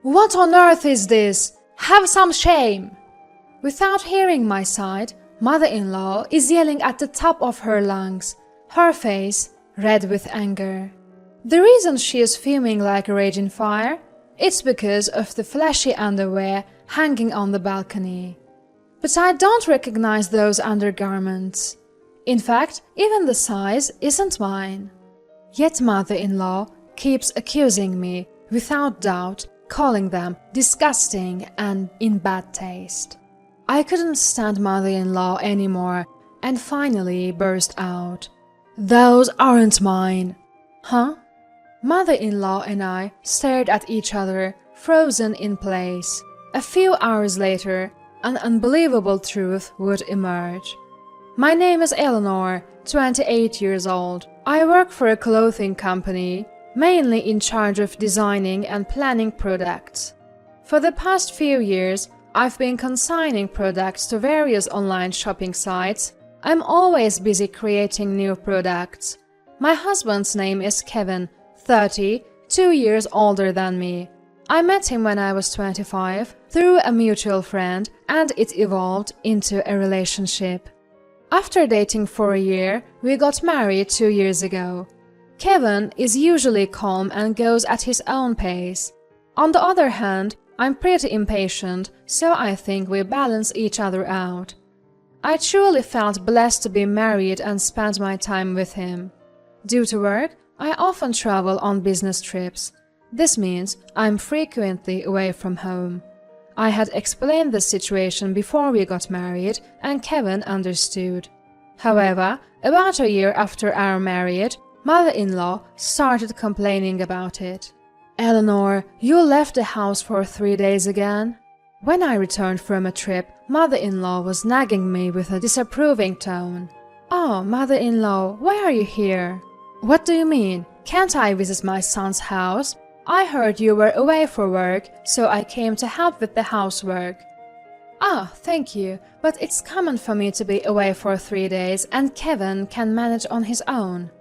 What on earth is this? Have some shame! Without hearing my side, mother-in-law is yelling at the top of her lungs, her face red with anger. The reason she is fuming like a raging fire? It's because of the flashy underwear hanging on the balcony. But I don't recognize those undergarments. In fact, even the size isn't mine. Yet mother-in-law keeps accusing me, without doubt, calling them disgusting and in bad taste. I couldn't stand mother-in-law anymore and finally burst out. Those aren't mine. Huh? Mother-in-law and I stared at each other, frozen in place. A few hours later, an unbelievable truth would emerge. My name is Eleanor, 28 years old. I work for a clothing company, mainly in charge of designing and planning products. For the past few years, I've been consigning products to various online shopping sites. I'm always busy creating new products. My husband's name is Kevin, 30, 2 years older than me. I met him when I was 25 through a mutual friend, and it evolved into a relationship. After dating for a year, we got married 2 years ago. Kevin is usually calm and goes at his own pace. On the other hand, I'm pretty impatient, so I think we balance each other out. I truly felt blessed to be married and spend my time with him. Due to work, I often travel on business trips. This means I'm frequently away from home. I had explained the situation before we got married, and Kevin understood. However, about a year after our marriage, mother-in-law started complaining about it. Eleanor, you left the house for 3 days again? When I returned from a trip, mother-in-law was nagging me with a disapproving tone. Oh, mother-in-law, why are you here? What do you mean? Can't I visit my son's house? I heard you were away for work, so I came to help with the housework. Ah, thank you, but it's common for me to be away for 3 days and Kevin can manage on his own.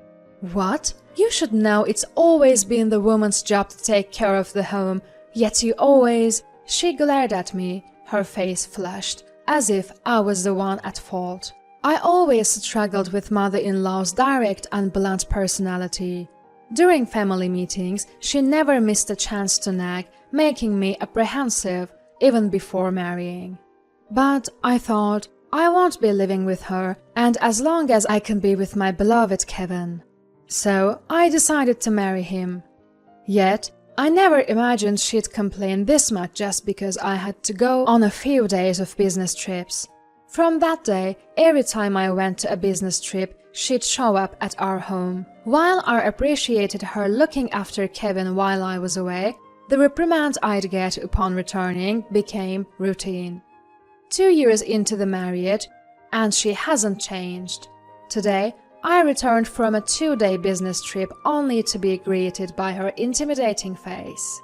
What? You should know it's always been the woman's job to take care of the home, yet you always… She glared at me, her face flushed, as if I was the one at fault. I always struggled with mother-in-law's direct and blunt personality. During family meetings, she never missed a chance to nag, making me apprehensive even before marrying. But I thought, I won't be living with her, and as long as I can be with my beloved Kevin. So I decided to marry him. Yet, I never imagined she'd complain this much just because I had to go on a few days of business trips. From that day, every time I went to a business trip, she'd show up at our home. While I appreciated her looking after Kevin while I was away, the reprimand I'd get upon returning became routine. 2 years into the marriage, and she hasn't changed. Today, I returned from a 2-day business trip only to be greeted by her intimidating face.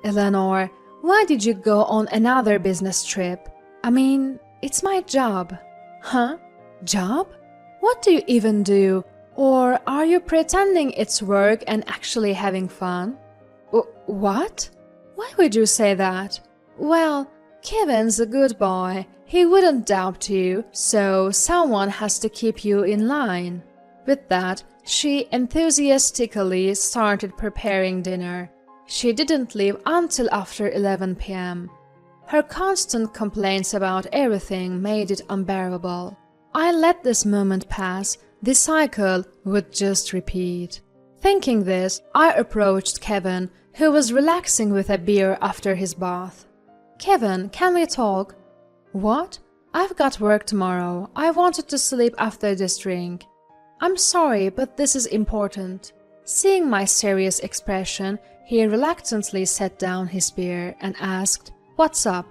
Eleanor, why did you go on another business trip? I mean, it's my job. Huh? Job? What do you even do? Or are you pretending it's work and actually having fun? What? Why would you say that? Well, Kevin's a good boy. He wouldn't doubt you, so someone has to keep you in line. With that, she enthusiastically started preparing dinner. She didn't leave until after 11 p.m. Her constant complaints about everything made it unbearable. I let this moment pass, the cycle would just repeat. Thinking this, I approached Kevin, who was relaxing with a beer after his bath. Kevin, can we talk? What? I've got work tomorrow. I wanted to sleep after this drink. I'm sorry, but this is important. Seeing my serious expression, he reluctantly set down his beer and asked, What's up?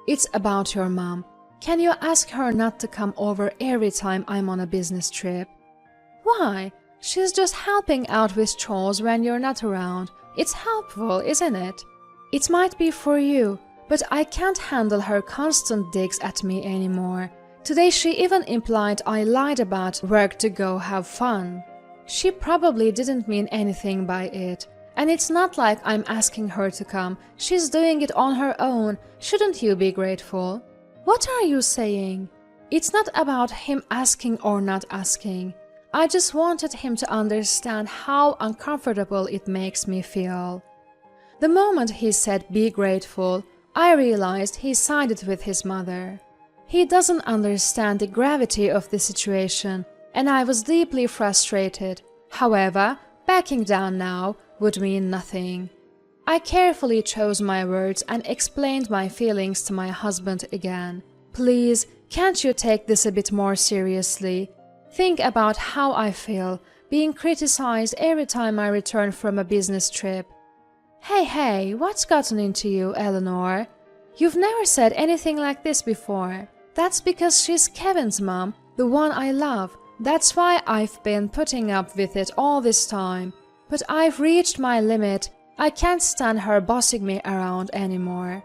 It's about your mom. Can you ask her not to come over every time I'm on a business trip? Why? She's just helping out with chores when you're not around. It's helpful, isn't it? It might be for you, but I can't handle her constant digs at me anymore. Today she even implied I lied about work to go have fun. She probably didn't mean anything by it, And it's not like I'm asking her to come. She's doing it on her own. Shouldn't you be grateful? What are you saying? It's not about him asking or not asking. I just wanted him to understand how uncomfortable it makes me feel. The moment he said be grateful, I realized he sided with his mother. He doesn't understand the gravity of the situation, and I was deeply frustrated. However, backing down now would mean nothing. I carefully chose my words and explained my feelings to my husband again. Please, can't you take this a bit more seriously? Think about how I feel, being criticized every time I return from a business trip. Hey, what's gotten into you, Eleanor? You've never said anything like this before. That's because she's Kevin's mom, the one I love. That's why I've been putting up with it all this time. But I've reached my limit. I can't stand her bossing me around anymore.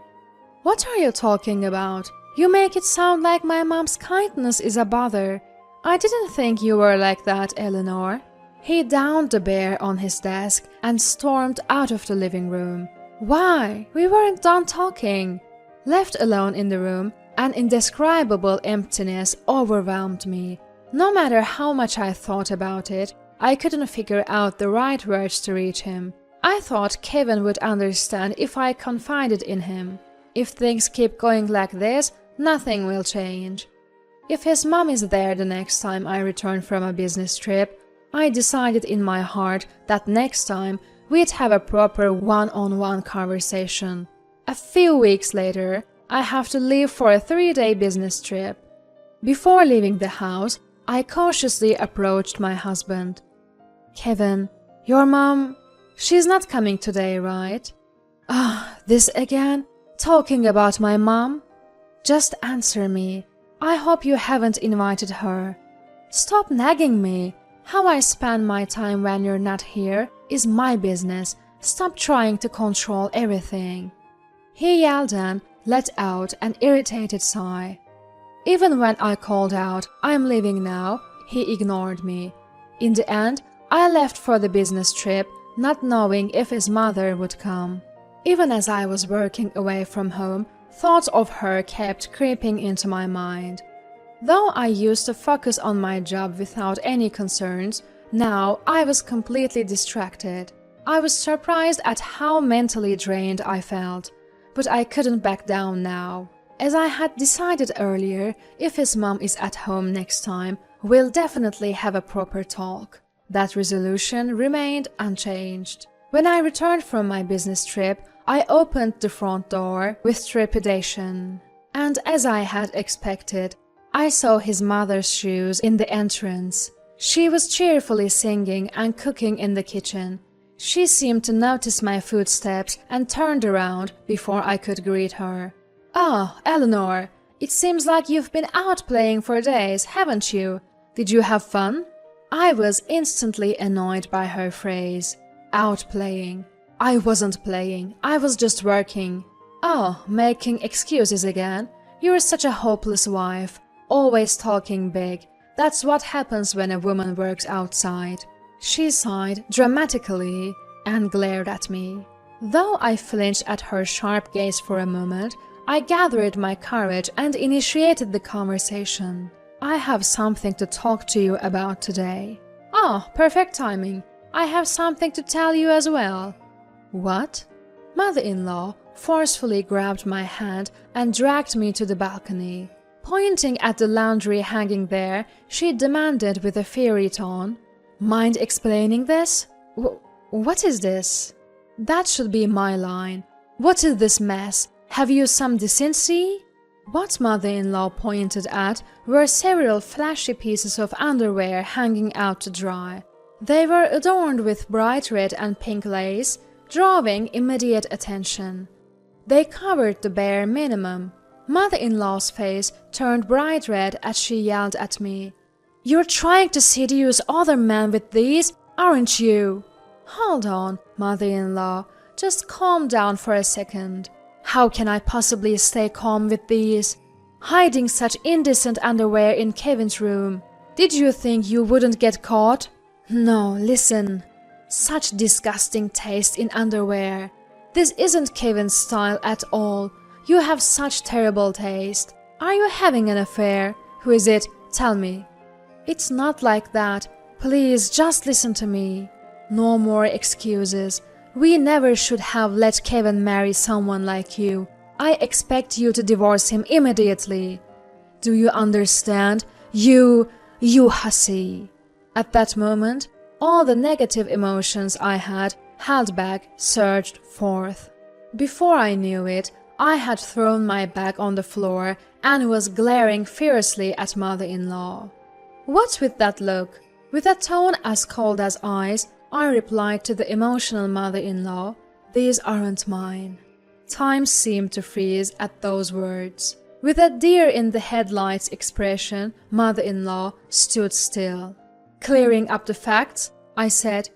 What are you talking about? You make it sound like my mom's kindness is a bother. I didn't think you were like that, Eleanor. He downed the bear on his desk and stormed out of the living room. Why? We weren't done talking. Left alone in the room, an indescribable emptiness overwhelmed me. No matter how much I thought about it, I couldn't figure out the right words to reach him. I thought Kevin would understand if I confided in him. If things keep going like this, nothing will change. If his mom is there the next time I return from a business trip, I decided in my heart that next time we'd have a proper one-on-one conversation. A few weeks later, I have to leave for a 3-day business trip. Before leaving the house, I cautiously approached my husband. Kevin, your mom, she's not coming today, right? This again? Talking about my mom? Just answer me. I hope you haven't invited her. Stop nagging me. How I spend my time when you're not here is my business. Stop trying to control everything. He yelled and let out an irritated sigh. Even when I called out, I'm leaving now, he ignored me. In the end, I left for the business trip, not knowing if his mother would come. Even as I was working away from home, thoughts of her kept creeping into my mind. Though I used to focus on my job without any concerns, now I was completely distracted. I was surprised at how mentally drained I felt, but I couldn't back down now. As I had decided earlier, if his mom is at home next time, we'll definitely have a proper talk. That resolution remained unchanged. When I returned from my business trip, I opened the front door with trepidation. And as I had expected, I saw his mother's shoes in the entrance. She was cheerfully singing and cooking in the kitchen. She seemed to notice my footsteps and turned around before I could greet her. Oh, Eleanor, it seems like you've been out playing for days, haven't you? Did you have fun? I was instantly annoyed by her phrase. Out playing. I wasn't playing, I was just working. Oh, making excuses again? You're such a hopeless wife. Always talking big. That's what happens when a woman works outside. She sighed dramatically and glared at me. Though I flinched at her sharp gaze for a moment, I gathered my courage and initiated the conversation. I have something to talk to you about today. Oh, perfect timing. I have something to tell you as well. What? Mother-in-law forcefully grabbed my hand and dragged me to the balcony. Pointing at the laundry hanging there, she demanded with a fiery tone, Mind explaining this? What is this? That should be my line. What is this mess? Have you some decency? What mother-in-law pointed at were several flashy pieces of underwear hanging out to dry. They were adorned with bright red and pink lace, drawing immediate attention. They covered the bare minimum. Mother-in-law's face turned bright red as she yelled at me. You're trying to seduce other men with these, aren't you? Hold on, mother-in-law. Just calm down for a second. How can I possibly stay calm with these? Hiding such indecent underwear in Kevin's room. Did you think you wouldn't get caught? No, listen. Such disgusting taste in underwear. This isn't Kevin's style at all. You have such terrible taste. Are you having an affair? Who is it? Tell me." "It's not like that. Please, just listen to me. No more excuses. We never should have let Kevin marry someone like you. I expect you to divorce him immediately. Do you understand? You hussy." At that moment, all the negative emotions I had held back surged forth. Before I knew it, I had thrown my bag on the floor and was glaring fiercely at mother-in-law. "What's with that look?" With a tone as cold as ice, I replied to the emotional mother-in-law, "These aren't mine." Time seemed to freeze at those words. With a deer in the headlights expression, mother-in-law stood still. Clearing up the facts, I said,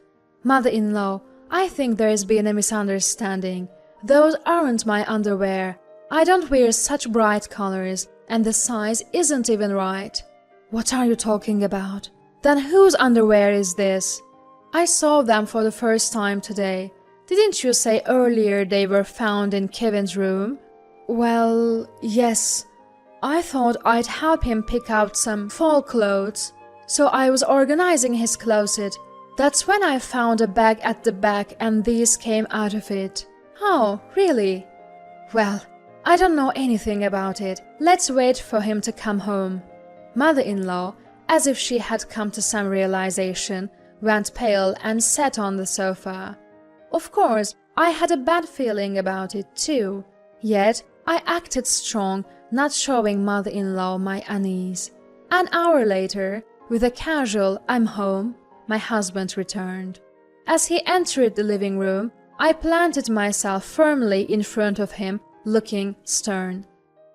"Mother-in-law, I think there's been a misunderstanding. Those aren't my underwear. I don't wear such bright colors, and the size isn't even right." "What are you talking about? Then whose underwear is this?" "I saw them for the first time today. Didn't you say earlier they were found in Kevin's room?" "Well, yes. I thought I'd help him pick out some fall clothes, so I was organizing his closet. That's when I found a bag at the back and these came out of it." "Oh, really? Well, I don't know anything about it. Let's wait for him to come home." Mother-in-law, as if she had come to some realization, went pale and sat on the sofa. Of course, I had a bad feeling about it too, yet I acted strong, not showing mother-in-law my unease. An hour later, with a casual "I'm home," my husband returned. As he entered the living room, I planted myself firmly in front of him, looking stern.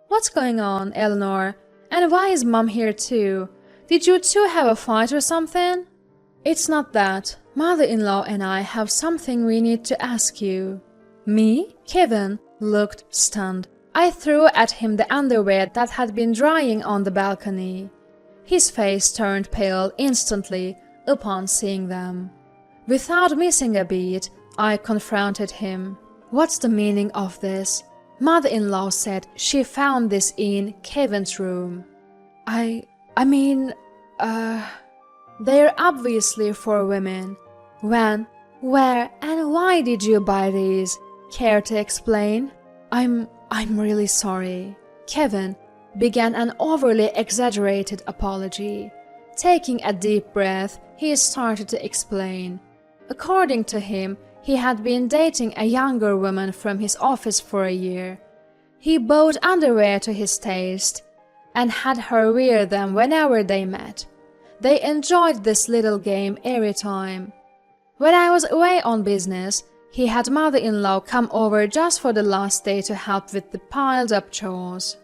"What's going on, Eleanor? And why is Mom here too? Did you two have a fight or something?" "It's not that. Mother-in-law and I have something we need to ask you." "Me?" Kevin looked stunned. I threw at him the underwear that had been drying on the balcony. His face turned pale instantly upon seeing them. Without missing a beat, I confronted him. "What's the meaning of this? Mother-in-law said she found this in Kevin's room." I mean, they're obviously for women. When, where, and why did you buy these? Care to explain?" I'm really sorry." Kevin began an overly exaggerated apology. Taking a deep breath, he started to explain. According to him, he had been dating a younger woman from his office for a year. He bought underwear to his taste and had her wear them whenever they met. They enjoyed this little game every time. When I was away on business, he had mother-in-law come over just for the last day to help with the piled-up chores.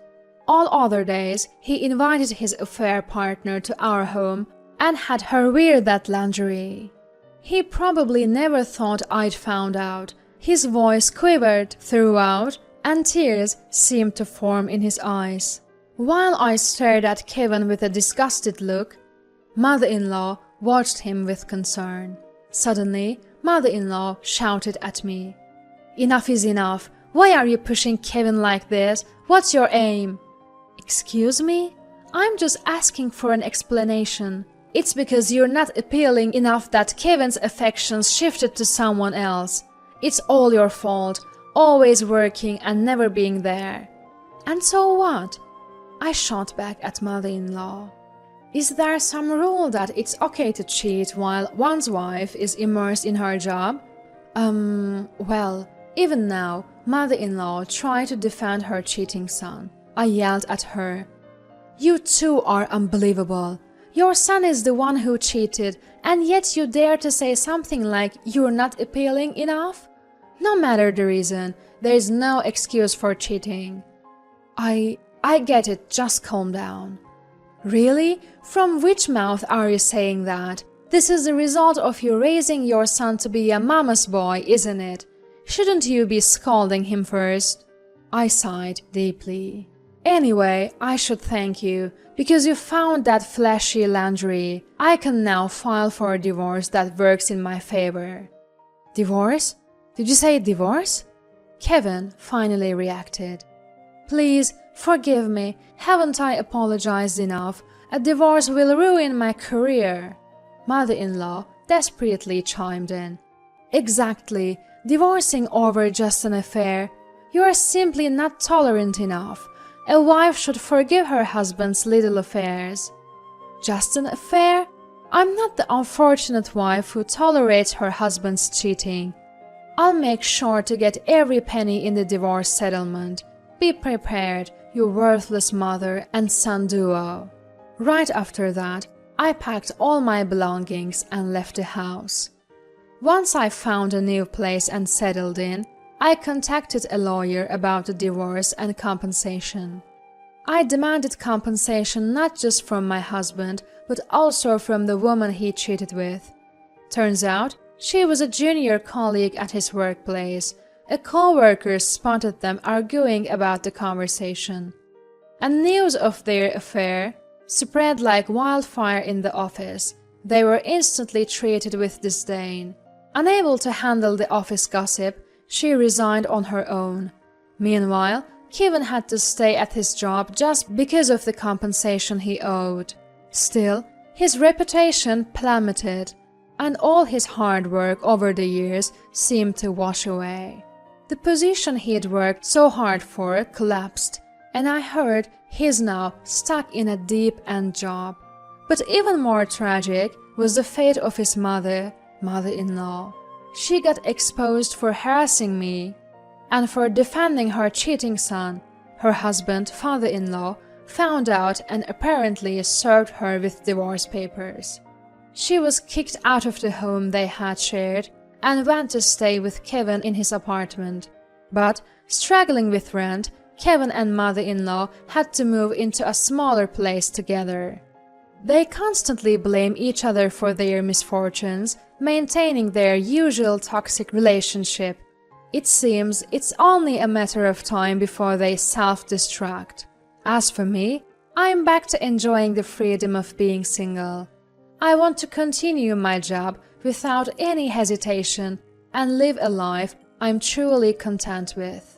All other days, he invited his affair partner to our home and had her wear that lingerie. He probably never thought I'd found out. His voice quivered throughout, and tears seemed to form in his eyes. While I stared at Kevin with a disgusted look, mother-in-law watched him with concern. Suddenly, mother-in-law shouted at me. "Enough is enough. Why are you pushing Kevin like this? What's your aim?" "Excuse me? I'm just asking for an explanation. It's because you're not appealing enough that Kevin's affections shifted to someone else. It's all your fault, always working and never being there." "And so what?" I shot back at mother-in-law. "Is there some rule that it's okay to cheat while one's wife is immersed in her job?" Well, even now, mother-in-law tried to defend her cheating son. I yelled at her. "You two are unbelievable. Your son is the one who cheated, and yet you dare to say something like you're not appealing enough? No matter the reason, there is no excuse for cheating." I get it, just calm down." "Really? From which mouth are you saying that? This is the result of you raising your son to be a mama's boy, isn't it? Shouldn't you be scolding him first?" I sighed deeply. Anyway, I should thank you, because you found that flashy lingerie. I can now file for a divorce that works in my favor." "Divorce? Did you say divorce?" Kevin finally reacted. "Please, forgive me. Haven't I apologized enough? A divorce will ruin my career." Mother-in-law desperately chimed in. "Exactly. Divorcing over just an affair. You are simply not tolerant enough. A wife should forgive her husband's little affairs." "Just an affair? I'm not the unfortunate wife who tolerates her husband's cheating. I'll make sure to get every penny in the divorce settlement. Be prepared, you worthless mother and son duo." Right after that, I packed all my belongings and left the house. Once I found a new place and settled in, I contacted a lawyer about the divorce and compensation. I demanded compensation not just from my husband, but also from the woman he cheated with. Turns out, she was a junior colleague at his workplace. A co-worker spotted them arguing about the conversation. And news of their affair spread like wildfire in the office. They were instantly treated with disdain. Unable to handle the office gossip, she resigned on her own. Meanwhile, Kevin had to stay at his job just because of the compensation he owed. Still, his reputation plummeted, and all his hard work over the years seemed to wash away. The position he'd worked so hard for collapsed, and I heard he's now stuck in a deep-end job. But even more tragic was the fate of his mother-in-law. She got exposed for harassing me, and for defending her cheating son. Her husband, father-in-law, found out and apparently served her with divorce papers. She was kicked out of the home they had shared and went to stay with Kevin in his apartment. But, struggling with rent, Kevin and mother-in-law had to move into a smaller place together. They constantly blame each other for their misfortunes, maintaining their usual toxic relationship. It seems it's only a matter of time before they self-destruct. As for me, I'm back to enjoying the freedom of being single. I want to continue my job without any hesitation and live a life I'm truly content with.